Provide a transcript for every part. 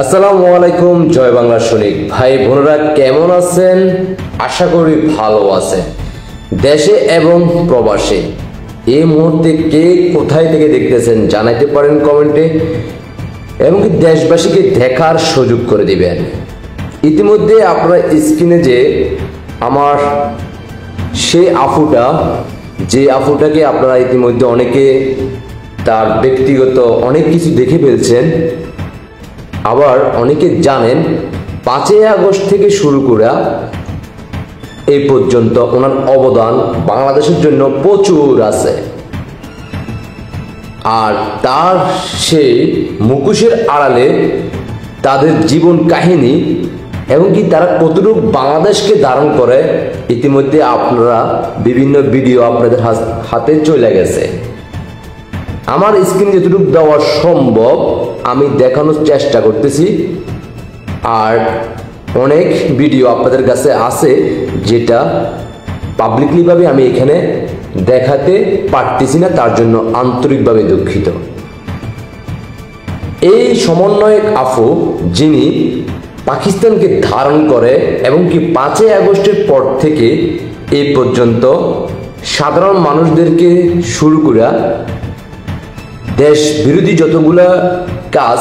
আসসালামু আলাইকুম। জয় বাংলা সৈনিক ভাই বোনেরা কেমন আছেন? আশা করি ভালো আছেন। দেশে এবং প্রবাসে এই মুহূর্তে কে কোথায় থেকে দেখতেছেন জানাইতে পারেন কমেন্টে, এবং কি দেশবাসীকে দেখার সুযোগ করে দিবেন। ইতিমধ্যে আপনারা স্ক্রিনে যে আমার সেই আফুটাকে আপনারা ইতিমধ্যে অনেকে তার ব্যক্তিগত অনেক কিছু দেখে ফেলছেন, আবার অনেকে জানেন 5ই আগস্ট থেকে শুরু করে এই পর্যন্ত ওনার অবদান বাংলাদেশের জন্য প্রচুর আছে। আর তার সেই মুখোশের আড়ালে তাদের জীবন কাহিনী এবং কি তারা কতটুকু বাংলাদেশকে ধারণ করে ইতিমধ্যে আপনারা বিভিন্ন ভিডিও আপনাদের হাতে চলে গেছে। আমার স্ক্রিনে যতটুকু দেওয়া সম্ভব আমি দেখানোর চেষ্টা করতেছি, আর অনেক ভিডিও আপনাদের কাছে আছে যেটা পাবলিকলিভাবে আমি এখানে দেখাতে পারতেছি না, তার জন্য আন্তরিকভাবে দুঃখিত। এই সমন্বয়ক আফু যিনি পাকিস্তানকে ধারণ করে এবং কি 5ই আগস্টের পর থেকে এই পর্যন্ত সাধারণ মানুষদেরকে শুরু করে দেশ বিরোধী যতগুলা কাজ,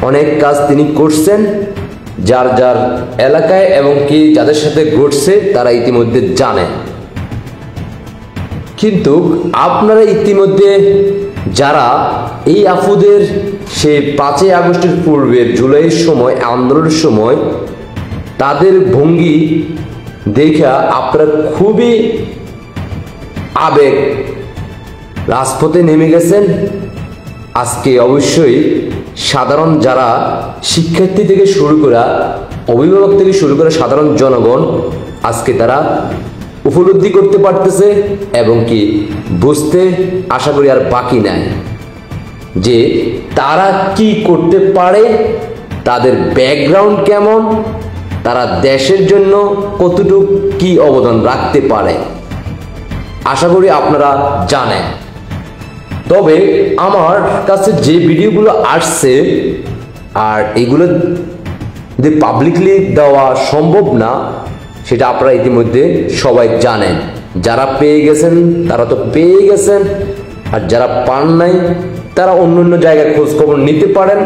অনেক কাজ তিনি করছেন, যার যার এলাকায় এবং কি যাদের সাথে ঘটছে তারা ইতিমধ্যে জানেন। কিন্তু আপনারা ইতিমধ্যে যারা এই আফুদের সেই 5ই আগস্টের পূর্বের জুলাইয়ের সময় আন্দোলনের সময় তাদের ভঙ্গি দেখা আপনারা খুবই আবেগ রাজপথে নেমে গেছেন। আজকে অবশ্যই সাধারণ যারা শিক্ষার্থী থেকে শুরু করে অভিভাবক থেকে শুরু করে সাধারণ জনগণ আজকে তারা উপলব্ধি করতে পারতেছে এবং কি বুঝতে আশা করি আর বাকি নাই যে তারা কি করতে পারে, তাদের ব্যাকগ্রাউন্ড কেমন, তারা দেশের জন্য কতটুকু কি অবদান রাখতে পারে। আশা করি আপনারা জানেন। তবে আমার কাছে যে ভিডিওগুলো আসছে আর এগুলো যদি পাবলিকলি দেওয়া সম্ভব না, সেটা আপনারা ইতিমধ্যে সবাই জানেন। যারা পেয়ে গেছেন তারা তো পেয়ে গেছেন, আর যারা পান নাই তারা অন্য অন্য জায়গায় খোঁজখবর নিতে পারেন,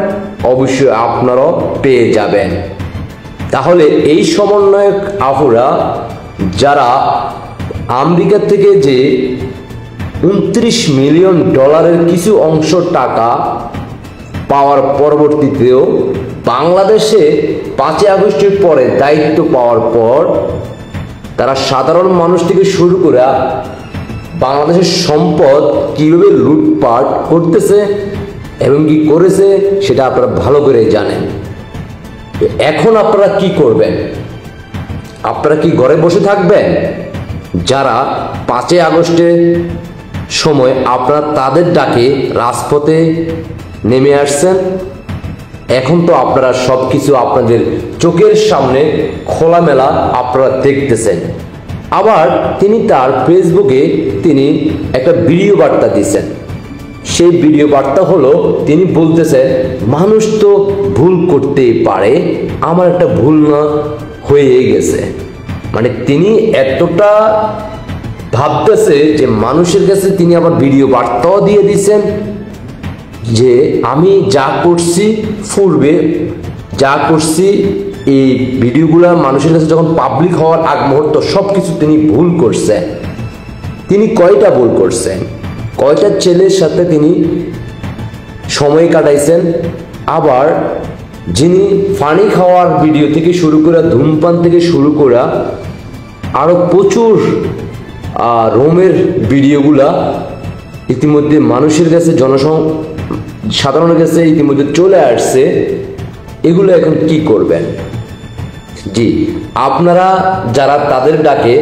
অবশ্যই আপনারাও পেয়ে যাবেন। তাহলে এই সমন্বয়ক আফুরা যারা আমেরিকা থেকে যে 29 মিলিয়ন ডলারের কিছু অংশ টাকা পাওয়ার পরবর্তীতেও বাংলাদেশে 5ই আগস্টের পরে দায়িত্ব পাওয়ার পর তারা সাধারণ মানুষ থেকে শুরু করে বাংলাদেশের সম্পদ কিভাবে লুটপাট করতেছে এবং কি করেছে সেটা আপনারা ভালো করে জানেন। এখন আপনারা কি করবেন? আপনারা কি ঘরে বসে থাকবেন? যারা 5ই আগস্টের সময় আপনারা তাদের ডাকে রাজপথে নেমে আসছেন, এখন তো আপনারা সবকিছু আপনাদের চোখের সামনে খোলামেলা আপনারা দেখতেছেন। আবার তিনি তার ফেসবুকে তিনি একটা ভিডিও বার্তা দিচ্ছেন। সেই ভিডিও বার্তা হলো তিনি বলতেছেন মানুষ তো ভুল করতেই পারে, আমার একটা ভুল না হয়ে গেছে। মানে তিনি এতটা ভাবতেছে যে মানুষের কাছে তিনি আবার ভিডিও বার্তাও দিয়ে দিচ্ছেন যে আমি যা করছি পূর্বে যা করছি এই ভিডিওগুলো মানুষের কাছে যখন পাবলিক হওয়ার আগ মুহূর্ত সব কিছু তিনি ভুল করছেন। তিনি কয়টা ভুল করছেন, কয়টা ছেলের সাথে তিনি সময় কাটাইছেন, আবার যিনি পানি খাওয়ার ভিডিও থেকে শুরু করে ধূমপান থেকে শুরু করে আরো প্রচুর রোমের ভিডিওগুলা ইতিমধ্যে মানুষের কাছে সাধারণের কাছে ইতিমধ্যে চলে আসছে। এগুলো এখন কি করবেন? জি, আপনারা যারা তাদের ডাকে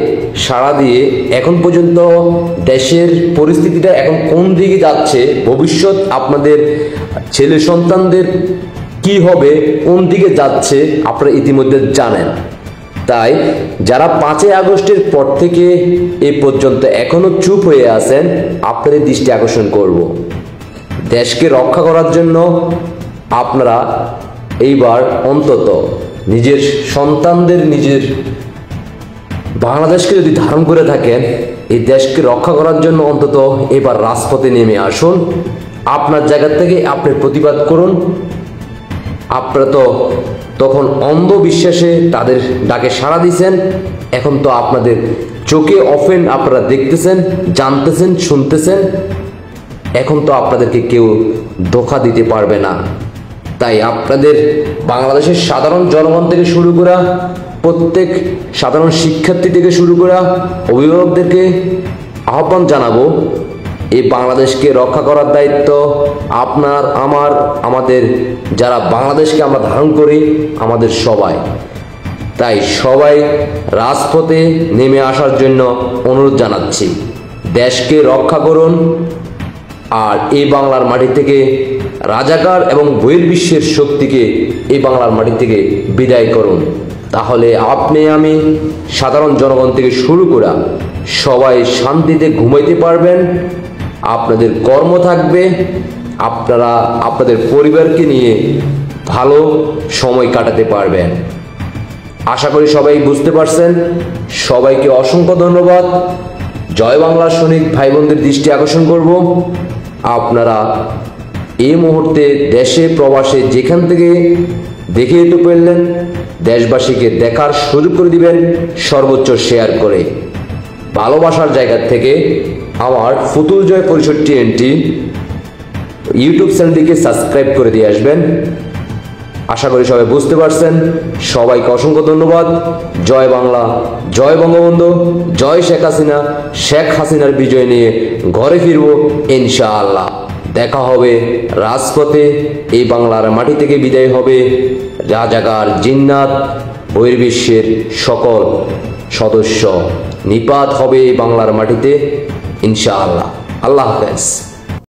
সাড়া দিয়ে এখন পর্যন্ত দেশের পরিস্থিতিটা এখন কোন দিকে যাচ্ছে, ভবিষ্যৎ আপনাদের ছেলে সন্তানদের কি হবে, কোন দিকে যাচ্ছে আপনারা ইতিমধ্যে জানেন। তাই যারা 5ই আগস্টের পর থেকে এ পর্যন্ত এখনো চুপ হয়ে আছেন, আপনাদের দৃষ্টি আকর্ষণ করব, দেশকে রক্ষা করার জন্য আপনারা এইবার অন্তত নিজের সন্তানদের, নিজের বাংলাদেশকে যদি ধারণ করে থাকেন, এই দেশকে রক্ষা করার জন্য অন্তত এবার রাজপথে নেমে আসুন। আপনার জায়গা থেকে আপনি প্রতিবাদ করুন। আপনারা তো তখন অন্ধবিশ্বাসে তাদের ডাকে সাড়া দিয়েছেন, এখন তো আপনাদের চোখে অফেন আপনারা দেখতেছেন, জানতেছেন, শুনতেছেন, এখন তো আপনাদেরকে কেউ ধোঁকা দিতে পারবে না। তাই আপনাদের বাংলাদেশের সাধারণ জনগণ থেকে শুরু করা, প্রত্যেক সাধারণ শিক্ষার্থী থেকে শুরু করা অভিভাবকদেরকে আহ্বান জানাবো, এই বাংলাদেশকে রক্ষা করার দায়িত্ব আপনার, আমার, আমাদের, যারা বাংলাদেশকে আমরা ধারণ করি, আমাদের সবাই। তাই সবাই রাজপথে নেমে আসার জন্য অনুরোধ জানাচ্ছি। দেশকে রক্ষা করুন, আর এই বাংলার মাটি থেকে রাজাকার এবং বহির্বিশ্বের শক্তিকে এই বাংলার মাটি থেকে বিদায় করুন। তাহলে আপনি, আমি, সাধারণ জনগণ থেকে শুরু করা সবাই শান্তিতে ঘুমাইতে পারবেন, আপনাদের কর্ম থাকবে, আপনারা আপনাদের পরিবারকে নিয়ে ভালো সময় কাটাতে পারবেন। আশা করি সবাই বুঝতে পারছেন। সবাইকে অসংখ্য ধন্যবাদ। জয় বাংলার সৈনিক ভাই বোনদের দৃষ্টি আকর্ষণ করব, আপনারা এই মুহূর্তে দেশে প্রবাসে যেখান থেকে দেখে যেতে পারলেন, দেশবাসীকে দেখার সুযোগ করে দিবেন সর্বোচ্চ শেয়ার করে। ভালোবাসার জায়গা থেকে আমার ফুতুল জয় পরিষদ টিএনটি ইউটিউব চ্যানেলটিকে সাবস্ক্রাইব করে দিয়ে আসবেন। আশা করি সবাই বুঝতে পারছেন। সবাইকে অসংখ্য ধন্যবাদ। জয় বাংলা, জয় বঙ্গবন্ধু, জয় শেখ হাসিনা। শেখ হাসিনার বিজয় নিয়ে ঘরে ফিরব ইনশাআল্লাহ। দেখা হবে রাজপথে, এই বাংলার মাটি থেকে বিদায় হবে রাজাকার, জিন্নাত, বহির্বিশ্বের সকল সদস্য নিপাত হবে এই বাংলার মাটিতে ইনশাআল্লাহ। আল্লাহ হাফেজ।